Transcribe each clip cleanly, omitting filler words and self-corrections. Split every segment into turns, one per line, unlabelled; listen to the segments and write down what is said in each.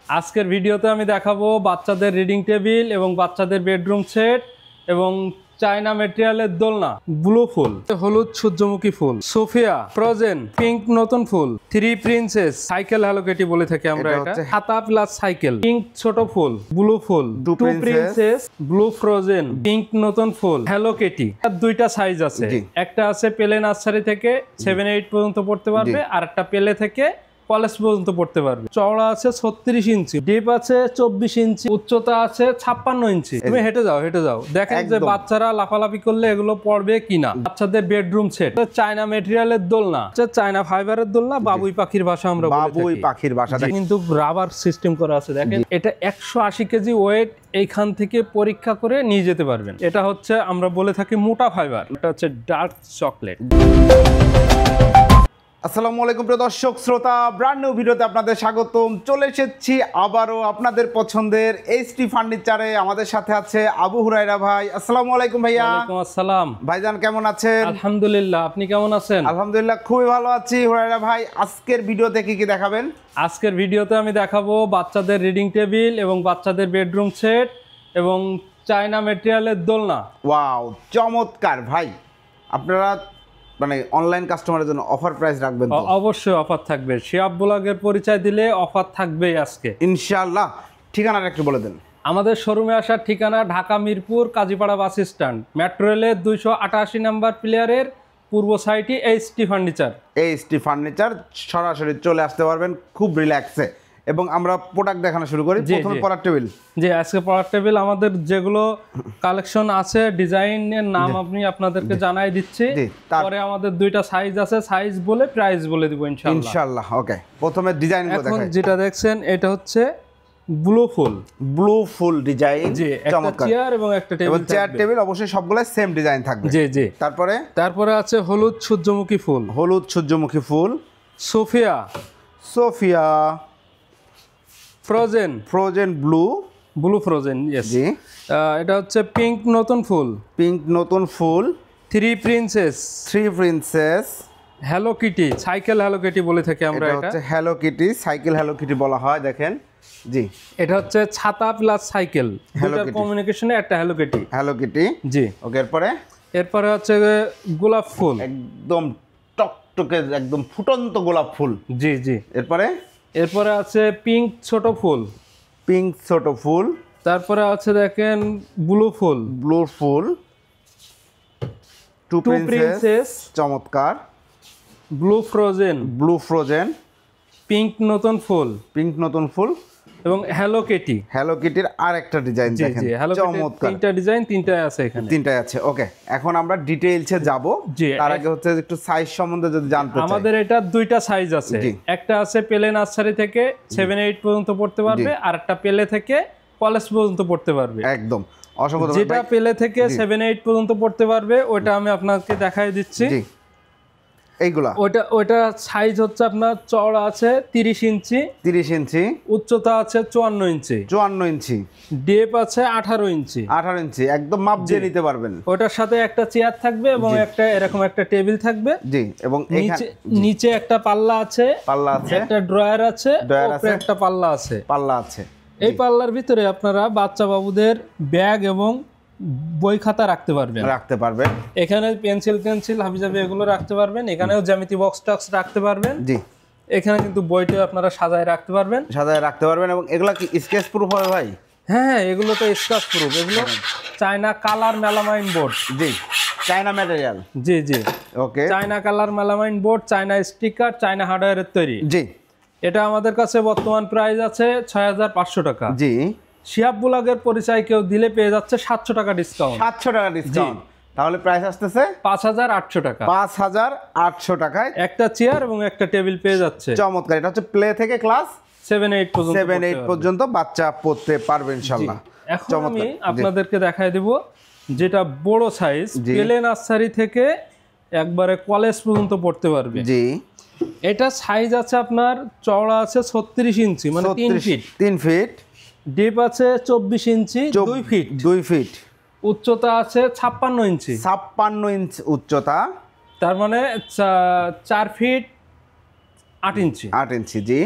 আজকের ভিডিওতে আমি দেখাবো বাচ্চাদের রিডিং টেবিল এবং বাচ্চাদের বেডরুম সেট এবং চায়না ম্যাটেরিয়ালের দোলনা, ব্লু ফুল, হলুদ সূর্যমুখী ফুল, সোফিয়া, ফ্রোজেন, পিঙ্ক নতুন ফুল, three princess, cycle Hello Kitty বলে থাকি আমরা। এটা হাতা প্লাস সাইকেল, পিঙ্ক ছোট ফুল, ব্লু ফুল, two princess, blue Frozen, pink নতুন ফুল, হ্যালো কিটি। দুইটা সাইজ আছে, একটা আছে পেলে নার্সারি থেকে 7-8 পর্যন্ত পড়তে পারবে, আর একটা পেলে থেকে কলেজ পর্যন্ত পড়তে পারবে। চওড়া আছে 36 ইঞ্চি, ডিপ আছে 24 ইঞ্চি, উচ্চতা আছে 56 ইঞ্চি। তুমি হেঁটে যাও দেখেন যে বাচ্চারা লাফালাফি করলে এগুলো পড়বে কিনা। বাচ্চাদের বেডরুম সেট, চায়না ম্যাটেরিয়ালের দোলনা, চায়না ফাইবারের দোলনা, বাবুই পাখির ভাষা আমরা বলি। বাবুই পাখির ভাষা কিন্তু রাবার সিস্টেম করা আছে। দেখেন এটা 180 কেজি ওয়েট এইখান থেকে পরীক্ষা করে নিয়ে যেতে পারবেন। এটা হচ্ছে আমরা বলে থাকি মোটা ফাইবার, এটা হচ্ছে ডার্ক চকলেট।
আসসালামু আলাইকুম প্রিয় দর্শক শ্রোতা, ব্র্যান্ড নিউ ভিডিওতে আপনাদের স্বাগতম। চলে এসেছি আবারও আপনাদের পছন্দের এইচটি ফার্নিচারে। আমাদের সাথে আছে আবু হুরায়রা ভাই। আসসালামু আলাইকুম ভাইয়া।
ওয়ালাইকুম আসসালাম
ভাইজান, কেমন আছেন?
আলহামদুলিল্লাহ, আপনি কেমন আছেন?
আলহামদুলিল্লাহ, খুবই ভালো আছি। হুরায়রা ভাই, আজকের ভিডিওতে কি দেখাবেন?
আজকের ভিডিওতে আমি দেখাবো বাচ্চাদের রিডিং টেবিল এবং বাচ্চাদের বেডরুম সেট এবং চায়না ম্যাটেরিয়ালের দোলনা।
ওয়াও, চমৎকার ভাই। আপনারা মানে অনলাইন কাস্টমারের জন্য অফার প্রাইস রাখবেন তো?
অবশ্যই অফার থাকবে। শিয়াব ব্লগের পরিচয় দিলে অফার থাকবেই আজকে
ইনশাআল্লাহ। ঠিকানাটা একটু বলে দেন।
আমাদের শোরুমে আসার ঠিকানা Dhaka Mirpur Kazipara bus stand, metro রেলের 288 নাম্বার প্লেয়ারের পূর্ব সাইটে এইচটি ফার্নিচার।
এইচটি ফার্নিচার সরাসরি চলে আসতে পারবেন খুব রিল্যাক্সে। এবং আমরা প্রোডাক্ট দেখানো শুরু করি। প্রথমে পড়ার টেবিল।
জি, আজকে পড়ার টেবিল আমাদের যেগুলো কালেকশন আছে, ডিজাইনের নাম আমি আপনাদেরকে জানাই দিচ্ছি। পরে আমাদের দুইটা সাইজ আছে, সাইজ বলে প্রাইস বলে দিব
ইনশাআল্লাহ। ওকে, প্রথমে ডিজাইনগুলো দেখাই।
এখন যেটা দেখছেন এটা হচ্ছে ব্লু ফুল ডিজাইন। জি, একটা চেয়ার এবং একটা টেবিল।
চেয়ার টেবিল অবশ্যই সবগুলো সেম ডিজাইন থাকবে।
জি জি।
তারপরে
আছে হলুদ সূর্যমুখী ফুল, সোফিয়া, ফ্রোজেন ব্লু ফ্রোজেন। জি। এটা হচ্ছে পিঙ্ক নতুন ফুল, three princess, Hello Kitty, cycle Hello Kitty বলে থাকি আমরা। এটা
হচ্ছে Hello Kitty, cycle Hello Kitty বলা হয়। দেখেন, জি,
এটা হচ্ছে ছাতা প্লাস সাইকেল, দুটো কমিউনিকেশনে একটা হ্যালো কিটি। জি।
ওকে,
এরপরে হচ্ছে গোলাপ ফুল,
একদম টকটকে একদম ফুটন্ত গোলাপ ফুল।
জি জি। এরপরে আছে পিঙ্ক ছোট ফুল। তারপরে আছে দেখেন ব্লু ফুল,
টু প্রিন্সেস, চমৎকার,
ব্লু ফ্রোজেন, পিঙ্ক নতুন ফুল এবং হ্যালো কিটির
আরেকটা ডিজাইন দেখেন। চমৎকার,
তিনটা ডিজাইন, তিনটাই আছে এখানে।
তিনটাই আছে। ওকে, এখন আমরা ডিটেইলসে যাব। তার আগে হচ্ছে একটু সাইজ সম্বন্ধে যদি জানতে চাই।
আমাদের এটা দুইটা সাইজ আছে, একটা আছে পেলে নার্সারি থেকে 7-8 পর্যন্ত পড়তে পারবে, আর একটা পেলে থেকে কলেজ পর্যন্ত পড়তে পারবে।
একদম অসংখ্য।
যেটা পেলে থেকে 7-8 পর্যন্ত পড়তে পারবে ওটা আমি আপনাকে দেখাই দিচ্ছি।
এইগুলা
ওটা সাইজ হচ্ছে আপনার চওড়া আছে 30 ইঞ্চি, উচ্চতা আছে 54 ইঞ্চি, ডেপ আছে 18 ইঞ্চি।
একদম মাপ দিয়ে নিতে পারবেন।
ওটার সাথে একটা চেয়ার থাকবে এবং একটা এরকম একটা টেবিল থাকবে।
জি। এবং
নিচে একটা পাল্লা আছে, একটা ড্রয়ার আছে, উপরে একটা পাল্লা আছে। এই পাল্লার ভিতরে আপনারা বাচ্চা বাবুদের ব্যাগ এবং বই খাতা রাখতে পারবেন। এখানে পেন্সিল হাবিজাবি এগুলো রাখতে পারবেন। এখানেও জ্যামিতি বক্স টক্স রাখতে পারবেন।
জি।
এখানে কিন্তু বইটা আপনারা সাজায় রাখতে পারবেন।
এবং এগুলা কি স্কেচ প্রুফ হবে ভাই?
হ্যাঁ, এগুলো তো স্কেচ প্রুফ। এগুলো চায়না কালার মেলামাইন বোর্ড।
জি, চায়না ম্যাটেরিয়াল।
জি জি।
Okay,
China colour melamine board, China sticker, China হার্ডওয়্যারের তৈরি।
জি। এটা
আমাদের কাছে বর্তমান প্রাইস আছে 6500 টাকা।
জি।
শিয়াব ব্লগের পরিচয় কেউ দিলে পেয়ে যাচ্ছে 700 টাকা ডিসকাউন্ট।
700 টাকা ডিসকাউন্ট। তাহলে প্রাইস আসতেছে
5800 টাকা।
5800 টাকায়
একটা চেয়ার এবং একটা টেবিল পেয়ে যাচ্ছে।
চমৎকার। এটা হচ্ছে প্লে থেকে ক্লাস
7-8
পর্যন্ত বাচ্চা পড়তে পারবে ইনশাআল্লাহ।
এখন আমি আপনাদেরকে দেখাই দেব যেটা বড় সাইজ, প্লে নার্সারি থেকে একবারে কলেজ পর্যন্ত পড়তে পারবে।
জি।
এটা সাইজ আছে আপনার চওড়া আছে 36 ইঞ্চি, মানে
3 ফিট,
ডিপ আছে 24 ইঞ্চি, 2 ফিট, উচ্চতা আছে 56 ইঞ্চি
উচ্চতা,
তার মানে 4 ফিট 8 ইঞ্চি।
জি।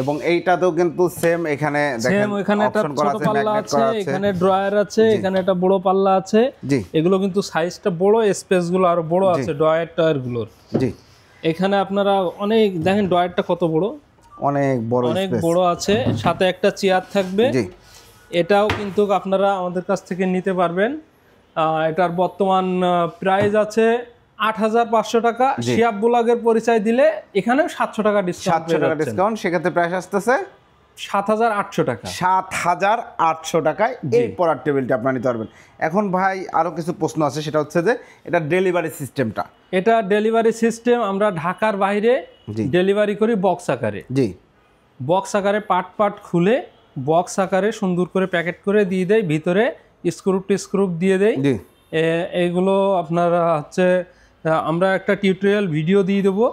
এবং এইটাতেও কিন্তু সেম, এখানে দেখেন
এখানে একটা
অপশন করা
ছোট
আছে,
পাল্লা
ম্যাগনেট
আছে,
করা আছে।
এখানে ড্রয়ার আছে, এখানে একটা বড় পাল্লা আছে।
জি
এগুলো কিন্তু সাইজটা বড়, স্পেস গুলো আরো বড় আছে ড্রয়ার গুলোর।
জি
এখানে আপনারা অনেক দেখেন ড্রয়ারটা কত বড়,
অনেক বড়
অনেক
স্পেস।
বড় আছে। সাথে একটা চেয়ার থাকবে।
জি
এটাও কিন্তু আপনারা আমাদের কাছ থেকে নিতে পারবেন। এটার বর্তমান প্রাইস আছে ৮৫০০ টাকা। শিয়াব ব্লগের পরিচয় দিলে এখানেও ৭০০ টাকা ডিসকাউন্ট
৭০০ টাকা ডিসকাউন্ট, সেক্ষেত্রে প্রাইস আসতেছে
৭৮০০ টাকা।
৭৮০০ টাকায় এই পড়ার টেবিলটা আপনারা নিতে পারবেন। এখন ভাই আরো কিছু প্রশ্ন আছে, সেটা হচ্ছে যে এটা ডেলিভারি সিস্টেমটা।
এটা ডেলিভারি সিস্টেম, আমরা ঢাকার বাইরে
জি।
ডেলিভারি করি বক্স আকারে।
জি
বক্স আকারে পার্ট খুলে বক্স আকারে সুন্দর করে প্যাকেট করে দিয়ে দেয়, ভিতরে স্ক্রু দিয়ে দেয়।
জি
এইগুলো আপনারা হচ্ছে আমরা একটা টিউটোরিয়াল ভিডিও দিয়ে দেবো,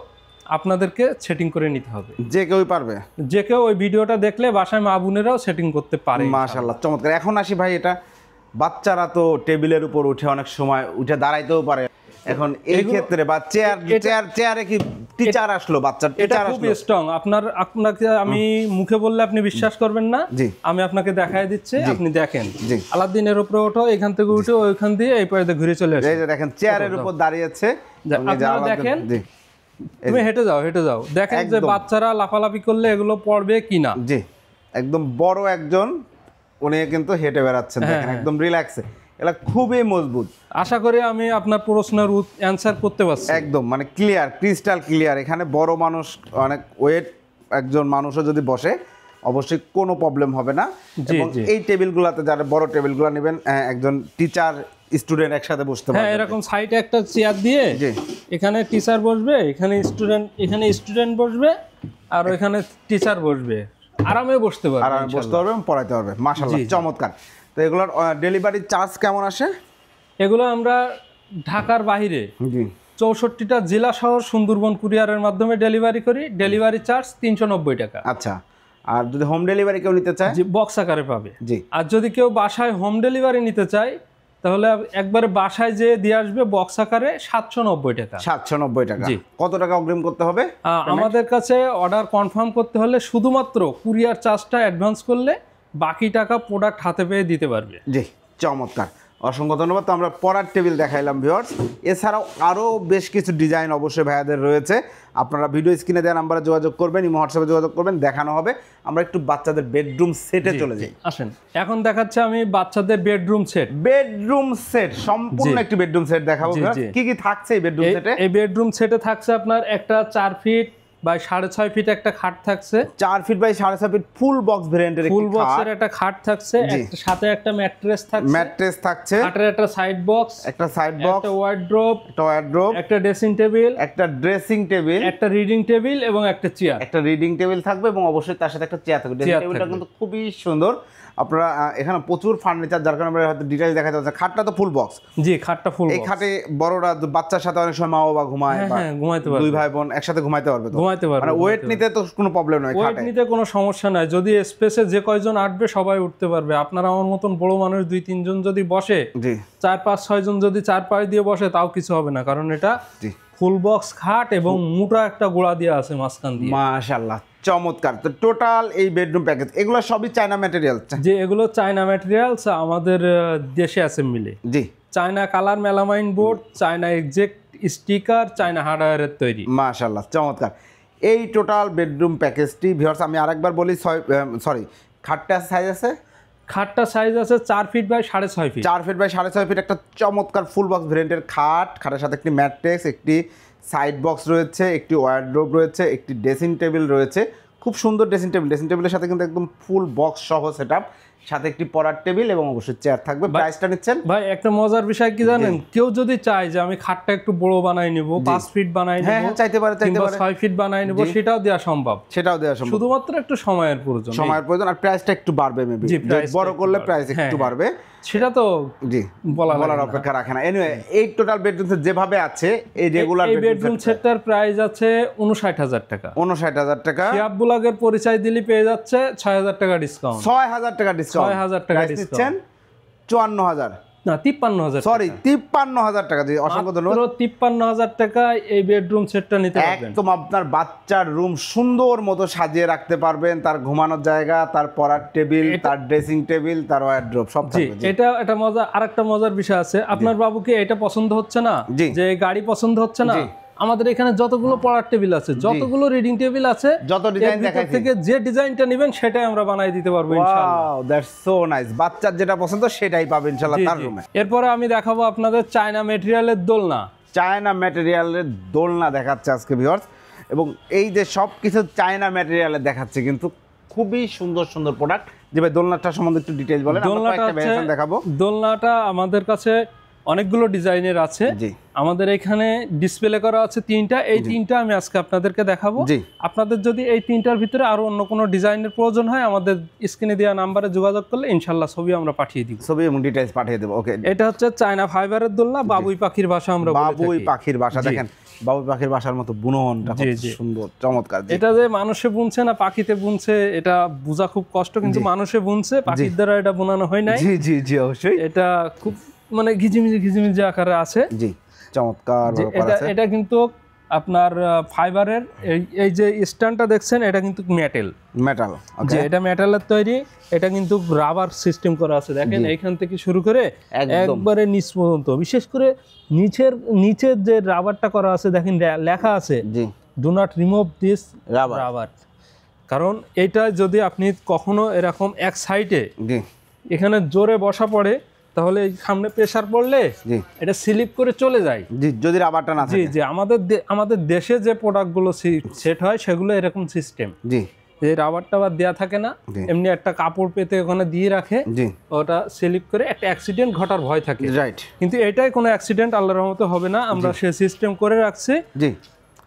আপনাদেরকে সেটিং করে নিতে হবে।
যে কেউই পারবে,
যে কেউ ওই ভিডিওটা দেখলে বাসায় মা বোনেরাও সেটিং করতে পারে।
মাশাআল্লাহ চমৎকার। এখন আসি ভাই, এটা বাচ্চারা তো টেবিলের উপর উঠে অনেক সময় উঠে দাঁড়াইতেও পারে। এখন এই ক্ষেত্রে বা চেয়ারে কি টিচার আসলো, বাচ্চার
এটা
টিচার
খুব
আসলো,
স্ট্রং। আপনাকে আমি মুখে বললে আপনি বিশ্বাস করবেন না।
জি
আমি আপনাকে দেখাই দিচ্ছি, আপনি দেখেন।
জি
আলাদিনের উপরে ওঠো, এখান থেকে উঠে ওইখান দিয়ে এই পাশে ঘুরে চলে আসে।
এই যে দেখেন চেয়ারের উপর দাঁড়িয়েছে,
আপনারা দেখেন।
জি
তুমি হেঁটে যাও, দেখেন যে বাচ্চারা লাফালাফি করলে এগুলো পড়বে কিনা।
জি একদম বড় একজন উনি কিন্তু হেঁটে বেড়াচ্ছেন, দেখেন একদম রিল্যাক্সে। এটা খুবই মজবুত।
আশা করি আমি আপনার প্রশ্নের অ্যান্সার করতে পারছি।
একদম মানে ক্লিয়ার, ক্রিস্টাল ক্লিয়ার। এখানে বড় মানুষ, অনেক ওয়েট একজন মানুষও যদি বসে অবশ্যই কোনো প্রবলেম হবে না। এবং এই টেবিলগুলোতে যারা বড় টেবিলগুলো নেবেন, একজন টিচার স্টুডেন্ট একসাথে বসতে পারবে।
হ্যাঁ, এরকম সাইডে একটা চেয়ার দিয়ে এখানে টিচার বসবে, এখানে স্টুডেন্ট বসবে, আর এখানে টিচার বসবে, আরামে বসতে পারবে,
আরামে বসতে পারবে, পড়াইতে পারবে। মাশাআল্লাহ চমৎকার। তো এগুলোর ডেলিভারি চার্জ কেমন আসে?
এগুলো আমরা ঢাকার বাইরে
জি
৬৪টা জেলা শহর সুন্দরবন কুরিয়ারের মাধ্যমে ডেলিভারি করি। ডেলিভারি চার্জ ৩৯০ টাকা।
আচ্ছা, আর যদি হোম ডেলিভারি কেউ নিতে চায়?
বক্স আকারে পাবে।
জি।
আর যদি কেউ বাসায় হোম ডেলিভারি নিতে চায় তাহলে একবারে বাসায় যেয়ে দিয়ে আসবে বক্স আকারে ৭৯০ টাকা।
৭৯০ টাকা। কত টাকা অগ্রিম করতে হবে?
আমাদের কাছে অর্ডার কনফার্ম করতে হলে শুধুমাত্র কুরিয়ার চার্জটা অ্যাডভান্স করলে বাকি টাকা প্রোডাক্ট হাতে পেয়ে দিতে পারবে।
জি চমৎকার, অসংখ্য ধন্যবাদ। তো আমরা পড়ার টেবিল দেখাইলাম ভিউয়ার্স, এছাড়াও আরও বেশ কিছু ডিজাইন অবশ্যই ভাইয়াদের রয়েছে। আপনারা ভিডিও স্ক্রিনে দেওয়া নাম্বারে যোগাযোগ করবেন, ইমো হোয়াটসঅ্যাপে যোগাযোগ করবেন, দেখানো হবে। আমরা একটু বাচ্চাদের বেডরুম সেটে চলে যাই।
আসেন, এখন দেখাচ্ছে আমি বাচ্চাদের বেডরুম
সেট সম্পূর্ণ একটি বেডরুম সেট দেখাবো। কি কি থাকছে এই বেডরুম সেটে?
এই বেডরুম সেটে থাকছে আপনার একটা ৪ ফিট বাই ৬.৫ ফিট একটা খাট থাকছে,
৪ ফিট বাই ৬.৫ ফিট ফুল বক্স ভেরিয়েন্টের
ফুল বক্সের একটা খাট থাকছে, সাথে একটা ম্যাট্রেস থাকছে, খাটের একটা সাইড বক্স, একটা ওয়ার্ড্রোব, একটা ড্রেসিং টেবিল, একটা রিডিং টেবিল এবং একটা চেয়ার।
একটা রিডিং টেবিল থাকবে এবং অবশ্যই তার সাথে একটা চেয়ার থাকবে। ড্রেসিং টেবিলটা কিন্তু খুবই সুন্দর। আপনারা এখানে প্রচুর ফার্নিচার, যার কারণে আমরা হয়তো ডিটেইলস দেখাতে পারছি। খাটটা তো ফুল বক্স।
জি, খাটটা ফুল বক্স।
এই খাটে বড়রা বাচ্চার সাথে অনেক সময় মা বাবা ঘুমায়,
ঘুমাইতে পারবে,
দুই ভাই বোন একসাথে ঘুমাইতে পারবে। মানে ওয়েট নিতে তো কোনো প্রবলেম নয়,
ওয়েট নিতে কোনো সমস্যা নাই। যদি স্পেসে যে কয়জন আটবে সবাই উঠতে পারবে। আপনার আমার মতন বড় মানুষ ২-৩ জন যদি বসে, ৪-৫-৬ জন যদি ৪ পাশ দিয়ে বসে তাও কিছু হবে না, কারণ এটা ফুল বক্স খাট এবং মোটা একটা গোড়া দিয়ে আছে মাঝখান দিয়ে।
মাশাআল্লাহ চমৎকার। তো টোটাল এই বেডরুম প্যাকেজ এগুলো সবই চায়না ম্যাটেরিয়াল?
যে এগুলো চায়না ম্যাটেরিয়ালস, আমাদের দেশে অ্যাসেম্বলি।
জি,
China colour melamine board, China exact sticker, China হার্ডওয়্যারের তৈরি।
মাশাআল্লাহ চমৎকার। এই টোটাল বেডরুম প্যাকেজটি ভিউয়ার্স আমি আরেকবার বলি, খাটটা সাইজ আছে?
খাটটা সাইজ আছে ৪ ফিট বাই ৬.৫ ফিট।
৪ ফিট বাই ৬.৫ ফিট একটা চমৎকার ফুল বক্স ভেরিয়েন্টের খাটের সাথে একটি ম্যাট্রেস, একটি সাইড বক্স রয়েছে, একটি ওয়ার্ড্রোব রয়েছে, একটি ড্রেসিং টেবিল রয়েছে। খুব সুন্দর ড্রেসিং টেবিলের সাথে কিন্তু একদম ফুল বক্স সহ সেটআপ, সাথে একটি পড়ার টেবিল এবং অবশ্যই চেয়ার থাকবে। প্রাইসটা নিচ্ছেন?
ভাই একটা মজার বিষয় কি জানেন, কেউ যদি চায় যে আমি খাটটা একটু বড় বানাই নেব, ৫ ফিট বানাই নেব,
হ্যাঁ চাইতে পারে, ৬
ফিট বানাই নেব, সেটাও দেওয়া সম্ভব। শুধুমাত্র একটু সময়ের প্রয়োজন।
আর প্রাইসটা একটু বাড়বে, মেবি বড় করলে প্রাইস একটু বাড়বে, সেটা তো জি বলার অপেক্ষা রাখে না। এনিওয়ে এই টোটাল বেডরুম সেট যেভাবে আছে, এই রেগুলার
বেডরুম সেটটার প্রাইস আছে ৫৯,০০০ টাকা।
৫৯,০০০ টাকা।
শিয়াব ব্লগের পরিচয় দিলে পেয়ে যাচ্ছে ৬,০০০ টাকা ডিসকাউন্ট।
৬,০০০ টাকা ডিসকাউন্ট।
৬,০০০ টাকা ডিসকাউন্ট।
৫৪,০০০।
না 53,000,
সরি 53,000 টাকা। জি অসংখ্য ধন্যবাদ।
53,000 টাকায় এই বেডরুম সেটটা নিতে পারবেন।
একদম আপনার বাচ্চার রুম সুন্দর মতো সাজিয়ে রাখতে পারবেন, তার ঘুমানোর জায়গা, তার পড়ার টেবিল, তার ড্রেসিং টেবিল, তার ওয়ার্ড্রোব সব
জি,
থাকবে।
এটা মজা। আরেকটা মজার বিষয় আছে, আপনার বাবুকে এটা পছন্দ হচ্ছে না, যে গাড়ি পছন্দ হচ্ছে না, আমাদের এখানে যতগুলো পড়ার টেবিল আছে, যতগুলো রিডিং টেবিল আছে,
যত ডিজাইন দেখাই
থেকে যে ডিজাইনটা নেবেন সেটাই আমরা বানাই দিতে পারবো ইনশাআল্লাহ।
Wow that's so nice. বাচ্চার যেটা পছন্দ সেটাই পাবেন ইনশাআল্লাহ তার রুমে।
এরপরে আমি দেখাবো আপনাদের চায়না ম্যাটেরিয়ালের দোলনা।
চায়না ম্যাটেরিয়ালের দোলনা দেখাচ্ছে আজকে ভিউয়ার্স, এবং এই যে সব কিছু চায়না ম্যাটেরিয়ালে দেখাচ্ছে, কিন্তু খুবই সুন্দর সুন্দর প্রোডাক্ট। যে ভাই দোলনাটা সম্বন্ধে একটু ডিটেইলস বলেন। আমরা একটা ভেরিয়েশন দেখাবো।
দোলনাটা আমাদের কাছে অনেকগুলো ডিজাইনের আছে। আমাদের এখানে ডিসপ্লে করা আছে 3টা, এই 3টা আমি আজকে আপনাদেরকে দেখাবো। আপনাদের যদি এই 3টার ভিতরে আরো অন্য কোনো ডিজাইনের প্রয়োজন হয়, আমাদের স্ক্রিনে দেওয়া নাম্বারে যোগাযোগ করলে ইনশাআল্লাহ ছবি আমরা পাঠিয়ে দিব,
ছবি এবং ডিটেইলস পাঠিয়ে দেব। ওকে,
এটা হচ্ছে চায়না ফাইবারের দোলনা, বাবুই পাখির বাসা আমরা বলে থাকি।
বাবুই পাখির বাসা, দেখেন বাবুই পাখির বাসার মতো বুননটা খুব সুন্দর চমৎকার।
এটা যে মানুষে বুনছে না পাখিতে বুনছে এটা বোঝা খুব কষ্ট, কিন্তু মানুষে বুনছে, পাখির দ্বারা এটা বোনানো হয় নাই।
জি জি জি অবশ্যই।
এটা খুব মানে ঘিজিমিজি আকারে আছে।
জি চমৎকার।
এটা কিন্তু আপনার ফাইবারের, এই যে স্ট্যান্ডটা দেখছেন এটা কিন্তু মেটাল। যে এটা মেটালের তৈরি, এটা কিন্তু রাবার সিস্টেম করা আছে। দেখেন এইখান থেকে শুরু করে একবারে নিচ পর্যন্ত, বিশেষ করে নিচের যে রাবারটা করা আছে, দেখেন লেখা আছে do not remove this rubber. কারণ এটা যদি আপনি কখনো এরকম এক সাইডে এখানে জোরে বসা পড়ে, তাহলে সামনে প্রেসার পড়লে এটা স্লিপ করে চলে যায়,
যদি রাবারটা না থাকে।
জি আমাদের দেশে যে প্রোডাক্টগুলো সেট হয় সেগুলো এরকম সিস্টেম, যে রাবারটা আবার দেয়া থাকে না, এমনি একটা কাপড় পেতে ওখানে দিয়ে রাখে, ওটা স্লিপ করে একটা অ্যাক্সিডেন্ট ঘটার ভয় থাকে। কিন্তু এটাই কোনো অ্যাক্সিডেন্ট আল্লাহর রহমতে হবে না, আমরা সে সিস্টেম করে রাখছি।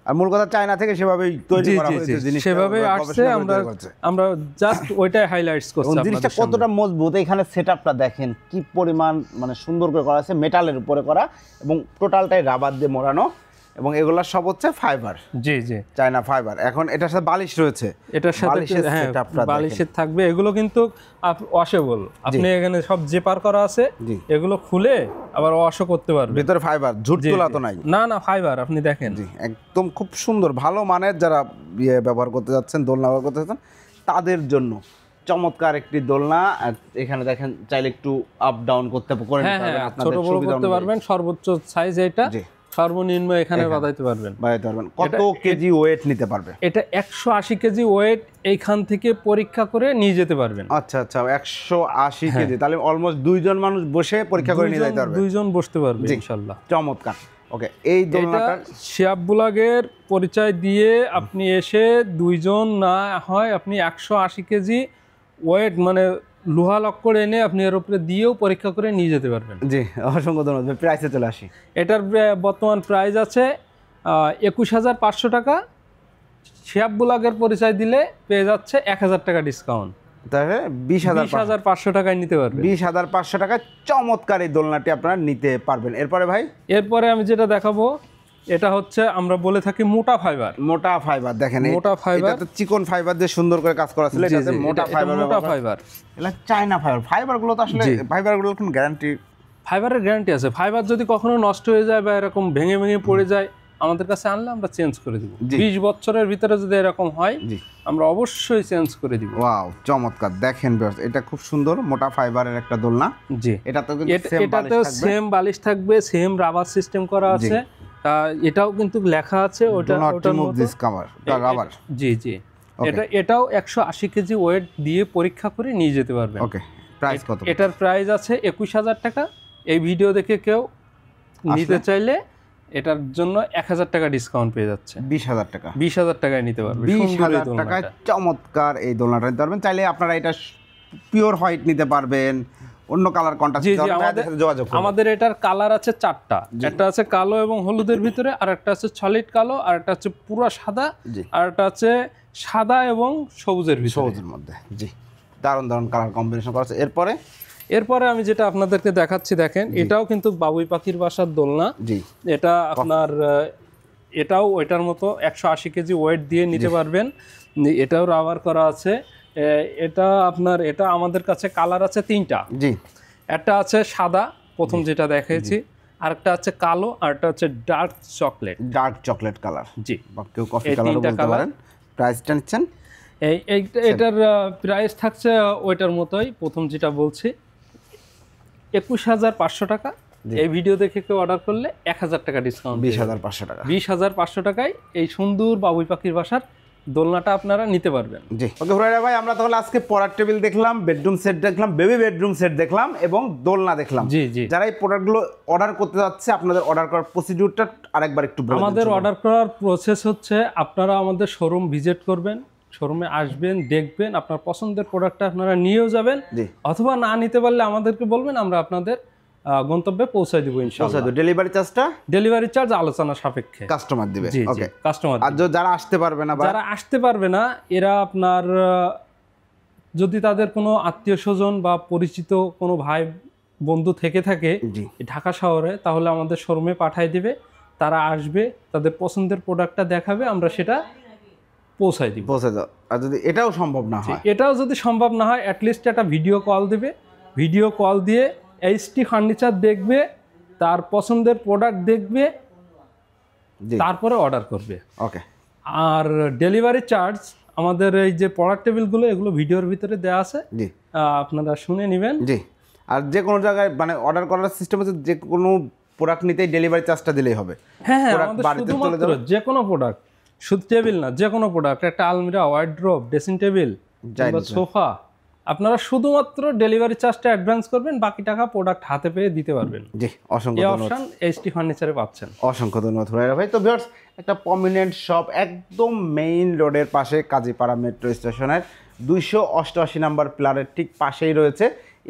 আর মূল কথা চায়না থেকে সেভাবেই তৈরি করা হয়েছে,
সেভাবে আসছে, আমরা জাস্ট ওইটাই হাইলাইটস করছি।
জিনিসটা কতটা মজবুত, এখানে সেটআপটা দেখেন কি পরিমাণ মানে সুন্দর করে করা আছে, মেটালের উপরে করা এবং টোটালটাই রাবার দিয়ে মোড়ানো, এবং এগুলা সব হচ্ছে ফাইবার।
জি
চায়না ফাইবার। এখন এটার সাথে বালিশ রয়েছে,
এটার সাথে বালিশের থাকবে, এগুলো কিন্তু ওয়াশেবল। আপনি এখানে সব জেপার করা আছে, এগুলো খুলে আবার ওয়াশও করতে পারবেন।
ভিতরে ফাইবার, ঝুট তোলা তো নাই।
না ফাইবার, আপনি দেখেন
একদম খুব সুন্দর ভালো মানের। যারা ব্যবহার করতে যাচ্ছেন, দোলনা ব্যবহার করতে যাচ্ছেন, তাদের জন্য চমৎকার একটি দোলনা। এখানে দেখেন চাইলে একটু আপ ডাউন করতে পারবেন,
ছোট বড় করতে পারবেন। সর্বোচ্চ সাইজ এটা, সর্বনিম্ন এখানে বাজাইতে পারবেন।
কত কেজি ওয়েট নিতে পারবে?
এটা 180 কেজি ওয়েট এইখান থেকে পরীক্ষা করে নিয়ে যেতে পারবেন।
আচ্ছা 180 কেজি, তাহলে অলমোস্ট 2 জন মানুষ বসে পরীক্ষা করে নিয়ে যেতে পারবে।
2 জন বসতে পারবে ইনশাআল্লাহ।
চমৎকার। ওকে, এই দোলনাটা
শিহাব ব্লগের পরিচয় দিয়ে আপনি এসে 2 জন না হয় আপনি 180 কেজি ওয়েট মানে লোহা লক্কর এনে আপনি এর উপরে দিয়েও পরীক্ষা করে নিয়ে যেতে পারবেন।
জি অসংখ্য ধন্যবাদ। প্রাইসে চলে আসি।
এটার বর্তমান প্রাইস আছে 21,500 টাকা। শিহাব ব্লগের পরিচয় দিলে পেয়ে যাচ্ছে 1,000 টাকা ডিসকাউন্ট,
তাহলে
20,500 টাকায় নিতে পারবেন।
20,500 টাকা চমৎকার এই দোলনাটি আপনারা নিতে পারবেন। এরপরে
আমি যেটা দেখাবো এটা হচ্ছে আমরা বলে থাকি মোটা ফাইবার।
দেখেন মোটা ফাইবার, এটা চিকন ফাইবার দিয়ে সুন্দর করে কাজ করা ছিল, এটাতে মোটা ফাইবার। এটা চায়না ফাইবারগুলো তো আসলে ফাইবারগুলোর কোনো
ফাইবারের গ্যারান্টি আছে। ফাইবার যদি কখনো নষ্ট হয়ে যায় বা এরকম ভেঙে পড়ে যায়, আমাদের কাছে আনলে আমরা চেঞ্জ করে দিব। 20 বছরের ভিতরে যদি এরকম হয় আমরা অবশ্যই চেঞ্জ করে দিব।
ওয়াও চমৎকার। দেখেন এটা খুব সুন্দর মোটা ফাইবারের একটা দোলনা।
এটাতেও সেম বালিশ থাকবে, সেম রাবার সিস্টেম করা আছে। এটাও কিন্তু লেখা আছে ওটার
রাবার।
এটাও 180 কেজি ওয়েট দিয়ে পরীক্ষা করে নিয়ে যেতে পারবেন।
ওকে, প্রাইস কত?
এটার প্রাইস আছে 21,000 টাকা। এই ভিডিও দেখে কেউ নিতে চাইলে এটার জন্য 1,000 টাকা ডিসকাউন্ট পেয়ে যাচ্ছে। 20,000 টাকায় নিতে পারবে।
20,000 টাকায় চমৎকার এই দোলনাটা নিতে পারবেন। চাইলে আপনারা এটা পিওর হোয়াইট নিতে পারবেন, অন্য কালার কন্ট্রাস্ট যোগাযোগ।
আমাদের এটার কালার আছে 4টা। একটা আছে কালো এবং হলুদের ভিতরে, আর একটা আছে সলিড কালো, আর একটা আছে পুরো সাদা, আর একটা আছে সাদা এবং সবুজের
মধ্যে। জি দারুণ কালার কম্বিনেশন করা আছে।
এরপরে আমি যেটা আপনাদেরকে দেখাচ্ছি, দেখেন এটাও কিন্তু বাবুই পাখির বাসার দোলনা। এটা আপনার এটাও ওইটার মতো 180 কেজি ওয়েট দিয়ে নিতে পারবেন। এটাও রাবার করা আছে। এটা আমাদের কাছে কালার আছে 3টা। একটা আছে সাদা, প্রথম যেটা দেখাইছি, আরেকটা হচ্ছে কালো, আরেকটা হচ্ছে ডার্ক
চকলেট কালার।
জি,
বা কেউ কফি
এই
কালারও
তিনটা
বলতে
কালার।
পারেন। প্রাইসটা নিচ্ছেন
এটার প্রাইস থাকছে ওইটার মতোই, প্রথম যেটা বলছি 21,500 টাকা। এই ভিডিও দেখে কেউ অর্ডার করলে 1,000 টাকা ডিসকাউন্ট,
20,500 টাকা।
20,500 টাকায় এই সুন্দর বাবুই পাখির বাসার দোলনাটা আপনারা নিতে পারবেন।
জি, ওকে হুরায়রা ভাই, আমরা তাহলে আজকে পড়ার টেবিল দেখলাম, বেডরুম সেট দেখলাম, বেবি বেডরুম সেট দেখলাম এবং দোলনা দেখলাম।
জি জি,
যারা এই প্রোডাক্টগুলো অর্ডার করতে যাচ্ছে, আপনাদের অর্ডার করার প্রসিডিউরটা আরেকবার একটু বলে দিন।
আমাদের অর্ডার করার প্রসেস হচ্ছে, আপনারা আমাদের শোরুম ভিজিট করবেন, শোরুমে আসবেন, দেখবেন, আপনার পছন্দের প্রোডাক্টটা আপনারা নিয়েও যাবেন,
জি,
অথবা না নিতে পারলে আমাদেরকে বলবেন, আমরা আপনাদের গন্তব্যে পৌঁছে দিব ইনশাআল্লাহ।
ডেলিভারি চার্জটা
ডেলিভারি চার্জ আলোচনা সাপেক্ষে
কাস্টমার দিবে।
জি জি,
ওকে,
কাস্টমার।
আর যারা আসতে পারবে না বা
যারা আসতে পারবে না, এরা আপনার যদি তাদের কোনো আত্মীয় স্বজন বা পরিচিত কোনো ভাই বন্ধু থেকে থাকে
জি,
ঢাকা শহরে, তাহলে আমাদের শোরুমে পাঠিয়ে দিবে, তারা আসবে, তাদের পছন্দের প্রোডাক্টটা দেখাবে, আমরা সেটা পৌঁছাই দিব।
পৌঁছে দাও। আর যদি এটাও সম্ভব না হয়,
এটাও যদি সম্ভব না হয়, অ্যাটলিস্ট একটা ভিডিও কল দিবে, ভিডিও কল দিয়ে এইচটি ফার্নিচার দেখবে, তার পছন্দের প্রোডাক্ট দেখবে,
জি,
তারপরে অর্ডার করবে।
ওকে।
আর ডেলিভারি চার্জ আমাদের এই যে পড়ার টেবিলগুলো, এগুলো ভিডিওর ভিতরে দেওয়া আছে,
জি,
আপনারা শুনে নেবেন।
জি। আর যে কোনো জায়গায় মানে অর্ডার করার সিস্টেম হচ্ছে, যে কোনো প্রোডাক্ট নিতেই ডেলিভারি চার্জটা দিলেই হবে।
হ্যাঁ হ্যাঁ,
Product
আমাদের
বাড়িতে চলে
শুধুমাত্র
যাবে?
যে কোনো প্রোডাক্ট, শুধু টেবিল না, যে কোনো প্রোডাক্ট, একটা আলমিরা, ওয়ার্ড্রোব, ড্রেসিং টেবিল, সোফা, আপনারা শুধুমাত্র ডেলিভারি চার্জটা অ্যাডভান্স করবেন, বাকি টাকা প্রোডাক্ট হাতে পেয়ে দিতে পারবেন।
জি, অসংখ্য
এই
ধন্যবাদ।
অপশন এইচটি ফার্নিচারে পাচ্ছেন।
অসংখ্য ধন্যবাদ হুরায়রা ভাই। তো ভিউয়ার্স, একটা প্রমিনেন্ট শপ একদম মেইন রোডের পাশে, কাজীপাড়া মেট্রো স্টেশনের 288 নাম্বার পিলারের ঠিক পাশেই রয়েছে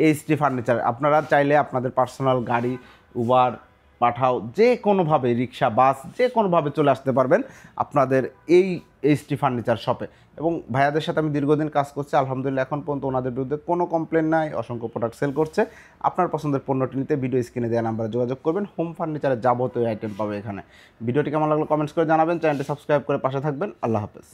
এইচটি ফার্নিচার। আপনারা চাইলে আপনাদের পার্সোনাল গাড়ি, উবার, পাঠাও, যে কোনোভাবে রিক্সা, বাস, যে কোনোভাবে চলে আসতে পারবেন আপনাদের এই এইচটি ফার্নিচার শপে। এবং ভাইয়াদের সাথে আমি দীর্ঘদিন কাজ করছি, আলহামদুলিল্লাহ এখন পর্যন্ত ওনাদের বিরুদ্ধে কোনো কমপ্লেন নাই, অসংখ্য প্রোডাক্ট সেল করছে। আপনার পছন্দের পণ্যটি নিতে ভিডিও স্ক্রিনে দেওয়া নাম্বারে যোগাযোগ করবেন। হোম ফার্নিচারের যাবতীয় আইটেম পাবে এখানে। ভিডিওটি কেমন লাগলো কমেন্টস করে জানাবেন, চ্যানেলটি সাবস্ক্রাইব করে পাশে থাকবেন। আল্লাহ হাফেজ।